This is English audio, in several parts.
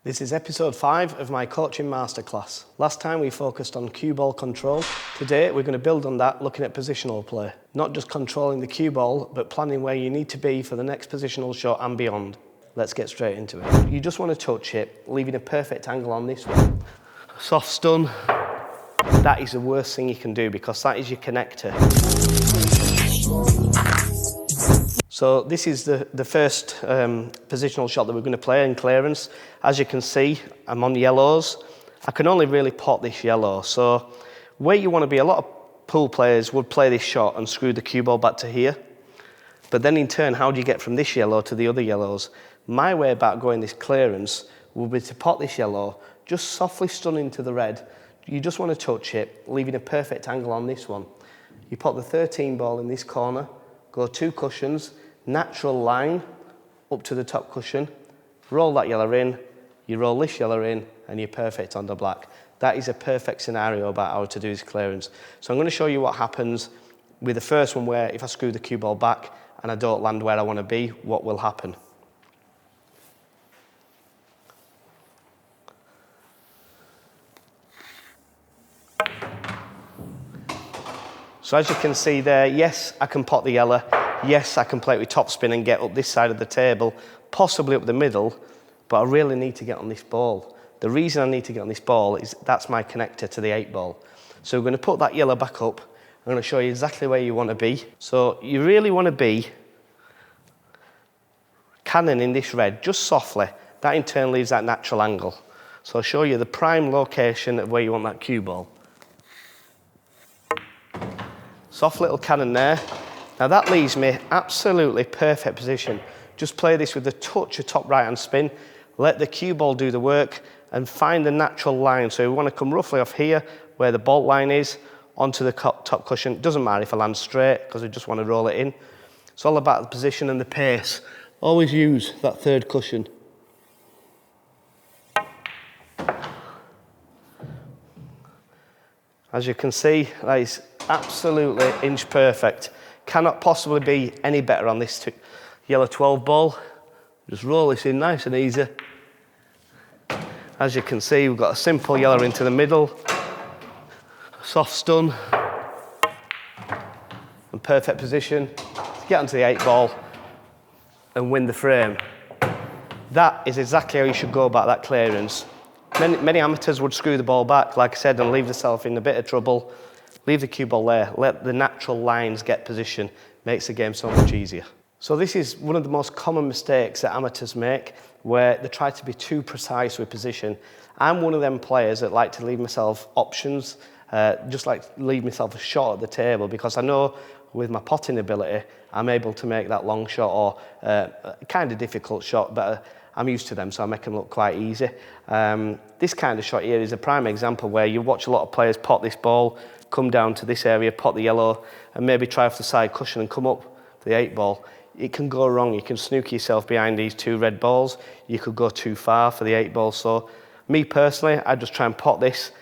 This is episode 5 of my Coaching Masterclass. Last time we focused on cue ball control. Today we're going to build on that looking at positional play. Not just controlling the cue ball, but planning where you need to be for the next positional shot and beyond. Let's get straight into it. You just want to touch it, leaving a perfect angle on this one. Soft stun, that is the worst thing you can do because that is your connector. So this is the first positional shot that we're going to play in clearance. As you can see, I'm on yellows. I can only really pot this yellow. So where you want to be, a lot of pool players would play this shot and screw the cue ball back to here. But then in turn, how do you get from this yellow to the other yellows? My way about going this clearance would be to pot this yellow, just softly stun into the red. You just want to touch it, leaving a perfect angle on this one. You pot the 13 ball in this corner, go 2 cushions, natural line up to the top cushion, roll that yellow in, you roll this yellow in, and you're perfect on the black. That is a perfect scenario about how to do this clearance. So I'm going to show you what happens with the first one where if I screw the cue ball back and I don't land where I want to be, what will happen. So as you can see there, yes, I can pot the yellow. Yes, I can play it with topspin and get up this side of the table, possibly up the middle, but I really need to get on this ball. The reason I need to get on this ball is that's my connector to the 8 ball. So we're going to put that yellow back up. I'm going to show you exactly where you want to be. So you really want to be cannoning this red just softly. That in turn leaves that natural angle. So I'll show you the prime location of where you want that cue ball. Soft little cannon there. Now that leaves me absolutely perfect position. Just play this with a touch of top right hand spin, let the cue ball do the work and find the natural line. So we want to come roughly off here where the bolt line is onto the top cushion. It doesn't matter if I land straight because I just want to roll it in. It's all about the position and the pace. Always use that 3rd cushion. As you can see, that is absolutely inch perfect. Cannot possibly be any better on this yellow 12 ball. Just roll this in nice and easy. As you can see, we've got a simple yellow into the middle, soft stun, and perfect position to get onto the 8 ball and win the frame. That is exactly how you should go about that clearance. Many amateurs would screw the ball back, like I said, and leave themselves in a bit of trouble. Leave the cue ball there, let the natural lines get position, makes the game so much easier. So this is one of the most common mistakes that amateurs make, where they try to be too precise with position. I'm one of them players that like to leave myself options, just like leave myself a shot at the table, because I know with my potting ability, I'm able to make that long shot or kind of difficult shot, but I'm used to them, so I make them look quite easy. This kind of shot here is a prime example where you watch a lot of players pot this ball, come down to this area, pot the yellow, and maybe try off the side cushion and come up to the 8 ball. It can go wrong. You can snook yourself behind these 2 red balls. You could go too far for the 8 ball. So me personally, I just try and pot this,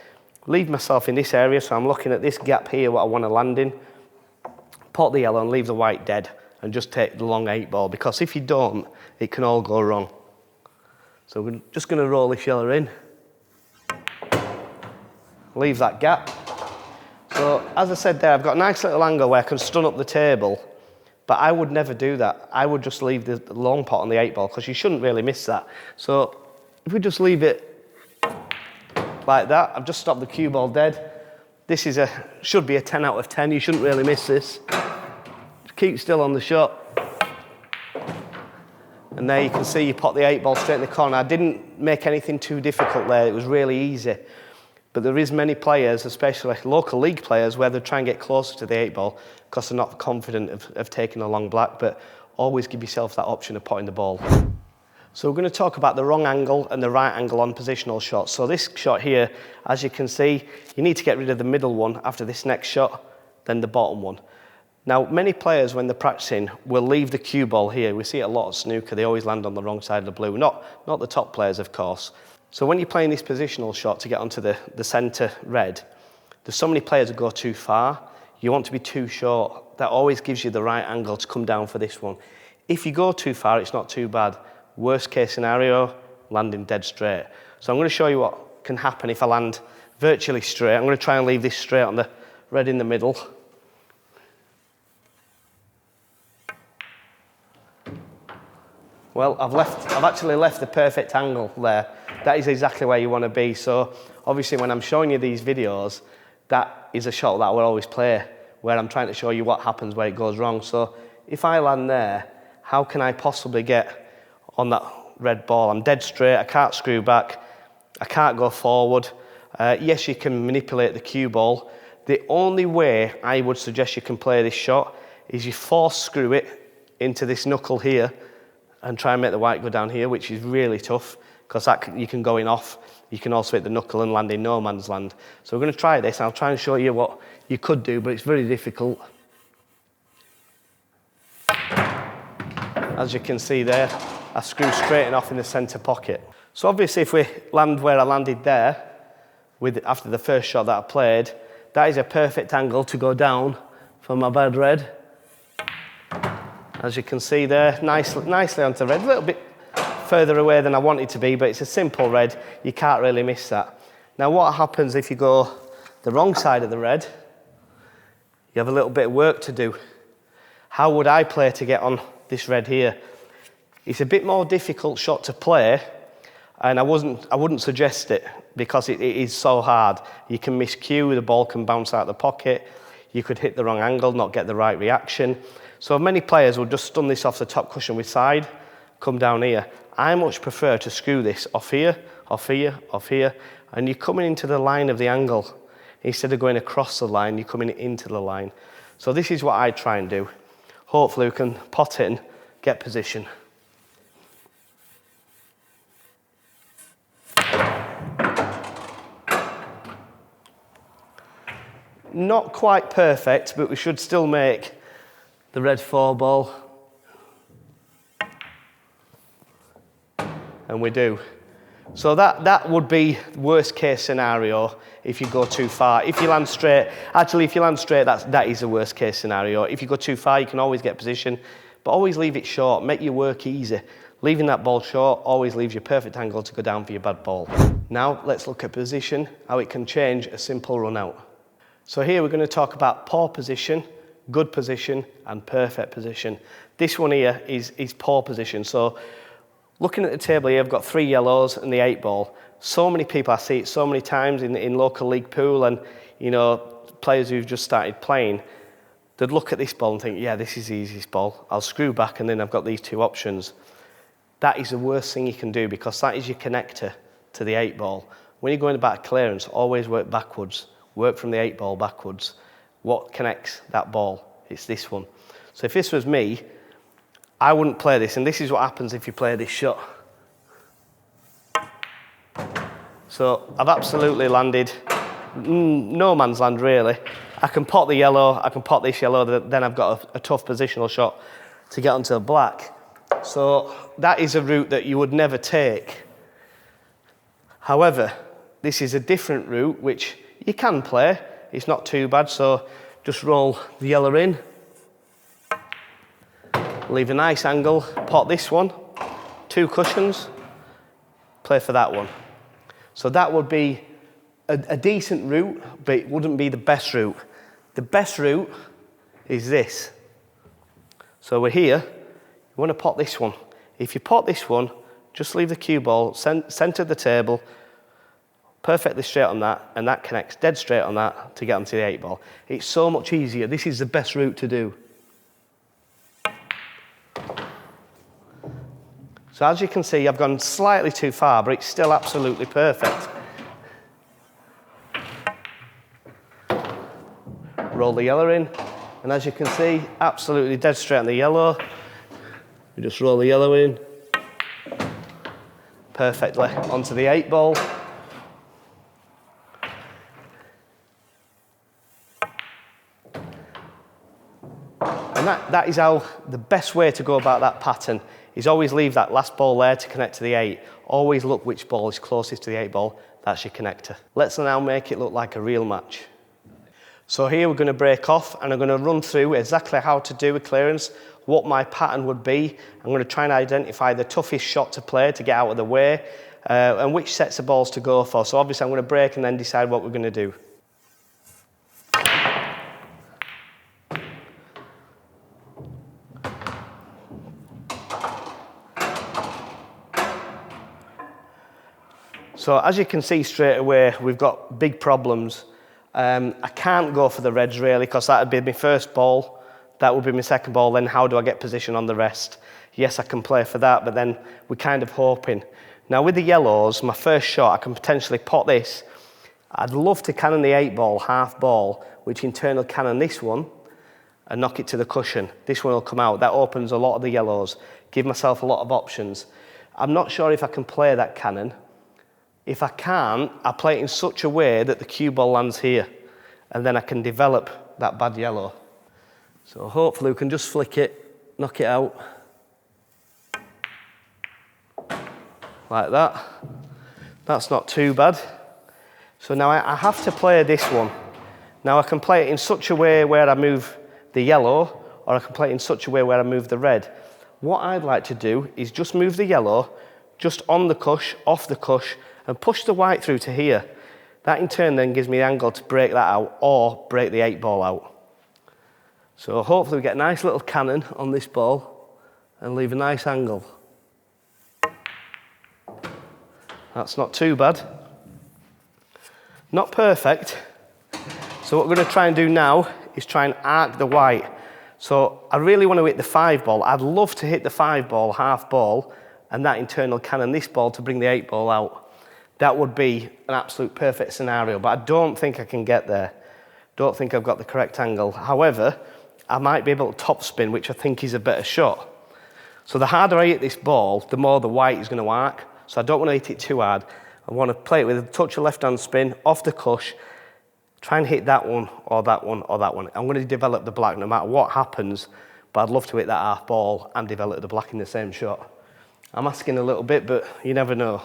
leave myself in this area, so I'm looking at this gap here, what I want to land in, pot the yellow and leave the white dead, and just take the long 8 ball, because if you don't, it can all go wrong. So we're just going to roll this yellow in, leave that gap. So as I said there, I've got a nice little angle where I can stun up the table, but I would never do that. I would just leave the long pot on the 8 ball because you shouldn't really miss that. So if we just leave it like that, I've just stopped the cue ball dead. This is should be a 10 out of 10. You shouldn't really miss this. Just keep still on the shot. And there you can see you pot the 8 ball straight in the corner. I didn't make anything too difficult there. It was really easy. But there is many players, especially local league players, where they try and get closer to the 8 ball because they're not confident of taking a long black, but always give yourself that option of potting the ball. So we're going to talk about the wrong angle and the right angle on positional shots. So this shot here, as you can see, you need to get rid of the middle one after this next shot, then the bottom one. Now, many players, when they're practicing, will leave the cue ball here. We see it a lot of snooker. They always land on the wrong side of the blue. Not the top players, of course. So when you're playing this positional shot to get onto the centre red, there's so many players that go too far. You want to be too short. That always gives you the right angle to come down for this one. If you go too far, it's not too bad. Worst case scenario, landing dead straight. So I'm going to show you what can happen if I land virtually straight. I'm going to try and leave this straight on the red in the middle. Well, I've actually left the perfect angle there. That is exactly where you want to be. So obviously when I'm showing you these videos, that is a shot that I will always play, where I'm trying to show you what happens where it goes wrong. So if I land there, how can I possibly get on that red ball? I'm dead straight, I can't screw back, I can't go forward. Yes, you can manipulate the cue ball. The only way I would suggest you can play this shot is you force screw it into this knuckle here and try and make the white go down here, which is really tough, because you can go in off. You can also hit the knuckle and land in no man's land. So we're going to try this. I'll try and show you what you could do, but it's very difficult. As you can see there, I screw straight and off in the centre pocket. So obviously if we land where I landed there, after the first shot that I played, that is a perfect angle to go down for my bad red. As you can see there, nicely onto red, a little bit further away than I want it to be, but it's a simple red, you can't really miss that. Now what happens if you go the wrong side of the red? You have a little bit of work to do. How would I play to get on this red here? It's a bit more difficult shot to play, and I wouldn't suggest it, because it is so hard. You can miss cue, the ball can bounce out of the pocket, you could hit the wrong angle, not get the right reaction. So many players will just stun this off the top cushion with side, come down here. I much prefer to screw this off here, off here, off here, and you're coming into the line of the angle. Instead of going across the line, you're coming into the line. So this is what I try and do. Hopefully we can pot it and get position. Not quite perfect, but we should still make the red 4 ball. And we do. So that would be worst case scenario if you go too far. If you land straight, that is the worst case scenario. If you go too far, you can always get position, but always leave it short, make your work easy. Leaving that ball short always leaves you perfect angle to go down for your bad ball. Now let's look at position, how it can change a simple run out. So here we're going to talk about poor position, good position and perfect position. This one here is poor position. So looking at the table here, I've got 3 yellows and the 8 ball. So many people, I see it so many times in local league pool, and players who've just started playing, they'd look at this ball and think, yeah, this is the easiest ball. I'll screw back and then I've got these 2 options. That is the worst thing you can do, because that is your connector to the 8 ball. When you're going about clearance, always work backwards. Work from the 8 ball backwards. What connects that ball? It's this one. So if this was me, I wouldn't play this, and this is what happens if you play this shot. So I've absolutely landed no man's land really. I can pot the yellow, I can pot this yellow, then I've got a tough positional shot to get onto the black. So that is a route that you would never take. However, this is a different route which you can play. It's not too bad, so just roll the yellow in. Leave a nice angle, pot this one, 2 cushions, play for that one. So that would be a decent route, but it wouldn't be the best route. The best route is this. So we're here, you want to pot this one. If you pot this one, just leave the cue ball, centre the table, perfectly straight on that, and that connects dead straight on that to get onto the 8 ball. It's so much easier. This is the best route to do. So as you can see, I've gone slightly too far, but it's still absolutely perfect. Roll the yellow in, and as you can see, absolutely dead straight on the yellow. We just roll the yellow in perfectly onto the 8 ball. And that is how the best way to go about that pattern is always leave that last ball there to connect to the 8. Always look which ball is closest to the 8 ball. That's your connector. Let's now make it look like a real match. So here we're going to break off, and I'm going to run through exactly how to do a clearance what my pattern would be. I'm going to try and identify the toughest shot to play to get out of the way, and which sets of balls to go for. So obviously I'm going to break and then decide what we're going to do. So as you can see straight away, we've got big problems. I can't go for the reds really, because that would be my first ball, that would be my second ball, then how do I get position on the rest? Yes, I can play for that, but then we're kind of hoping. Now with the yellows, my first shot, I can potentially pot this. I'd love to cannon the 8-ball, half ball, which in turn will cannon this one and knock it to the cushion. This one will come out. That opens a lot of the yellows, give myself a lot of options. I'm not sure if I can play that cannon. If I can't, I play it in such a way that the cue ball lands here, and then I can develop that bad yellow. So hopefully we can just flick it, knock it out. Like that. That's not too bad. So now I have to play this one. Now I can play it in such a way where I move the yellow, or I can play it in such a way where I move the red. What I'd like to do is just move the yellow, just on the cush, off the cush, and push the white through to here. That in turn then gives me the angle to break that out or break the 8-ball out. So hopefully we get a nice little cannon on this ball and leave a nice angle. That's not too bad. Not perfect. So what we're going to try and do now is try and arc the white. So I really want to hit the 5-ball. I'd love to hit the 5-ball, half ball, and that in turn will cannon this ball to bring the 8-ball out. That would be an absolute perfect scenario, but I don't think I can get there. Don't think I've got the correct angle. However, I might be able to topspin, which I think is a better shot. So the harder I hit this ball, the more the white is going to arc. So I don't want to hit it too hard. I want to play it with a touch of left-hand spin, off the cush, try and hit that one, or that one, or that one. I'm going to develop the black no matter what happens, but I'd love to hit that half ball and develop the black in the same shot. I'm asking a little bit, but you never know.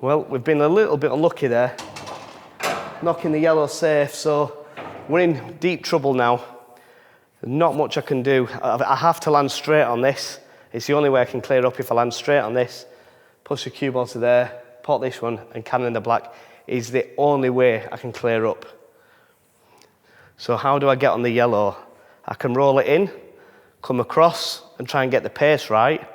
Well, we've been a little bit unlucky there, knocking the yellow safe, so we're in deep trouble now. Not much I can do. I have to land straight on this. It's the only way I can clear up if I land straight on this. Push the cue ball to there, pot this one, and cannon the black is the only way I can clear up. So how do I get on the yellow? I can roll it in, come across, and try and get the pace right,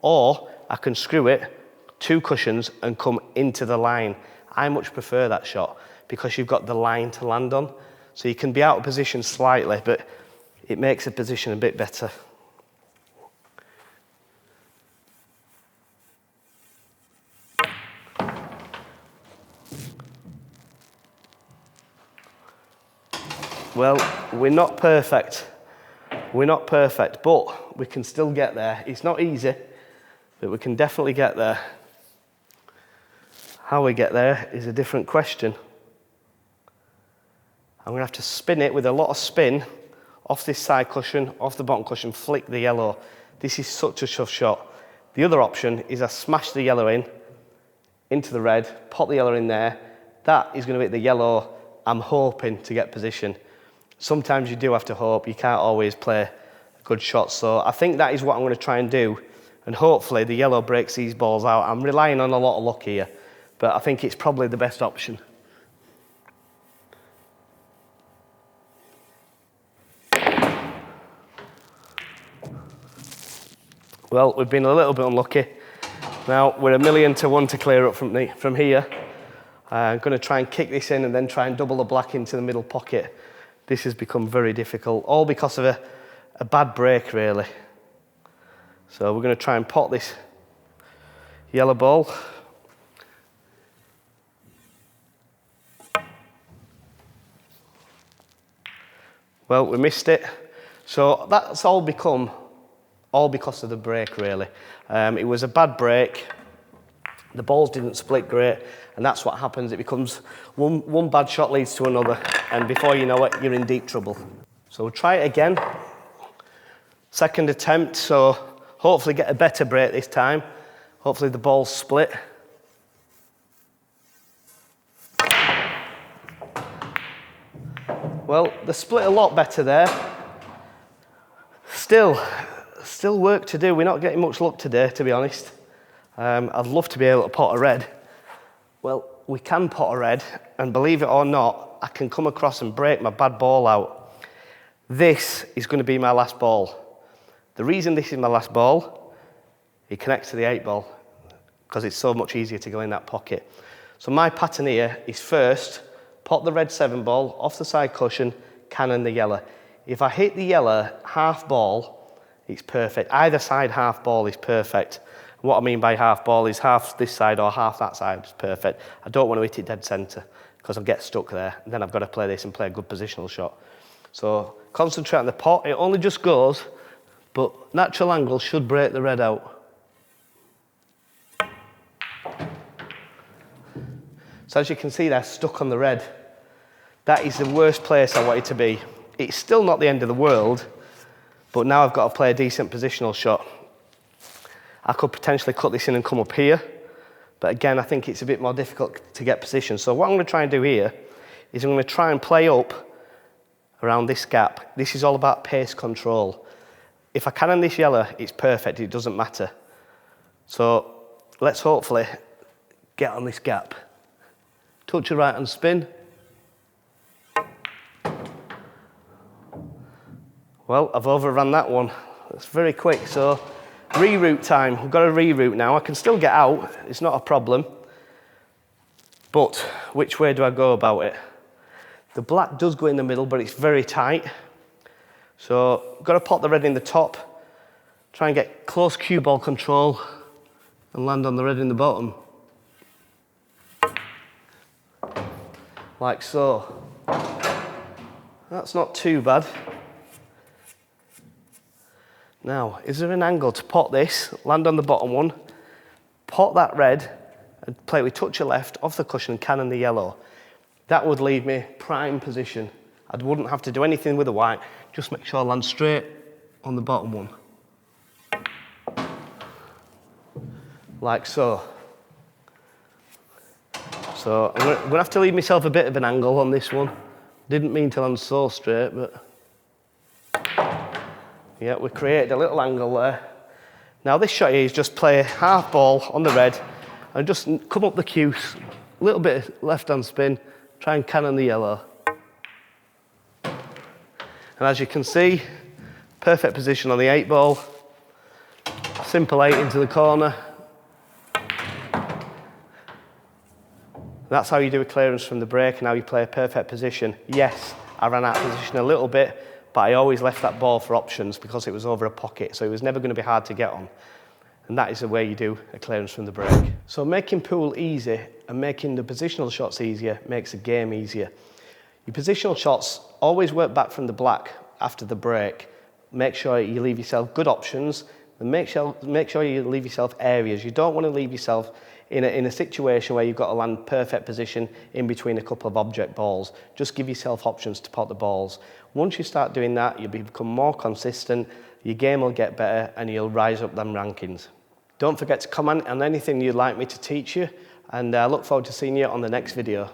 or I can screw it, 2 cushions, and come into the line. I much prefer that shot because you've got the line to land on. So you can be out of position slightly, but it makes the position a bit better. Well, we're not perfect. We're not perfect, but we can still get there. It's not easy, but we can definitely get there. How we get there is a different question. I'm going to have to spin it with a lot of spin off this side cushion, off the bottom cushion, flick the yellow. This is such a tough shot. The other option is I smash the yellow in, into the red, pop the yellow in there. That is going to hit the yellow. I'm hoping to get position. Sometimes you do have to hope. You can't always play a good shot. So I think that is what I'm going to try and do. And hopefully the yellow breaks these balls out. I'm relying on a lot of luck here, but I think it's probably the best option. Well, we've been a little bit unlucky. Now we're 1,000,000 to 1 to clear up from here. I'm going to try and kick this in and then try and double the black into the middle pocket. This has become very difficult, all because of a bad break, really. So we're going to try and pot this yellow ball. Well, we missed it. So that's all because of the break, really. It was a bad break. The balls didn't split great, and that's what happens. It becomes one bad shot leads to another, and before you know it, you're in deep trouble. So we'll try it again. Second attempt, so hopefully get a better break this time. Hopefully the balls split. Well, they're split a lot better there. Still work to do. We're not getting much luck today, to be honest. I'd love to be able to pot a red. Well, we can pot a red, and believe it or not, I can come across and break my bad ball out. This is going to be my last ball. The reason this is my last ball, it connects to the 8 ball, because it's so much easier to go in that pocket. So my pattern here is first, pot the red 7 ball off the side cushion, cannon the yellow. If I hit the yellow half ball, it's perfect. Either side half ball is perfect. What I mean by half ball is half this side or half that side is perfect. I don't want to hit it dead centre because I'll get stuck there. And then I've got to play this and play a good positional shot. So concentrate on the pot. It only just goes, but natural angle should break the red out. So as you can see, they're stuck on the red. That is the worst place I want it to be. It's still not the end of the world, but now I've got to play a decent positional shot. I could potentially cut this in and come up here, but again, I think it's a bit more difficult to get position. So what I'm going to try and do here is I'm going to try and play up around this gap. This is all about pace control. If I cannon this yellow, it's perfect, it doesn't matter. So let's hopefully get on this gap. Touch a right and spin. Well, I've overrun that one. It's very quick, so reroute time. We've got to reroute now. I can still get out, it's not a problem. But which way do I go about it? The black does go in the middle, but it's very tight. So I've got to pot the red in the top, try and get close cue ball control and land on the red in the bottom. Like so. That's not too bad. Now, is there an angle to pot this, land on the bottom one, pot that red, and play with touch of left, off the cushion, and cannon the yellow? That would leave me prime position. I wouldn't have to do anything with the white, just make sure I land straight on the bottom one. Like so. So I'm going to have to leave myself a bit of an angle on this one. Didn't mean to land so straight, but yeah, we created a little angle there. Now this shot here is just play half ball on the red and just come up the cue, a little bit of left-hand spin, try and cannon the yellow. And as you can see, perfect position on the 8 ball. Simple 8 into the corner. That's how you do a clearance from the break and how you play a perfect position. Yes, I ran out of position a little bit, but I always left that ball for options because it was over a pocket, so it was never going to be hard to get on. And that is the way you do a clearance from the break. So making pool easy and making the positional shots easier makes the game easier. Your positional shots always work back from the black after the break. Make sure you leave yourself good options and make sure you leave yourself areas. You don't want to leave yourself in a situation where you've got to land perfect position in between a couple of object balls. Just give yourself options to pot the balls. Once you start doing that, you'll become more consistent, your game will get better, and you'll rise up them rankings. Don't forget to comment on anything you'd like me to teach you, and I look forward to seeing you on the next video.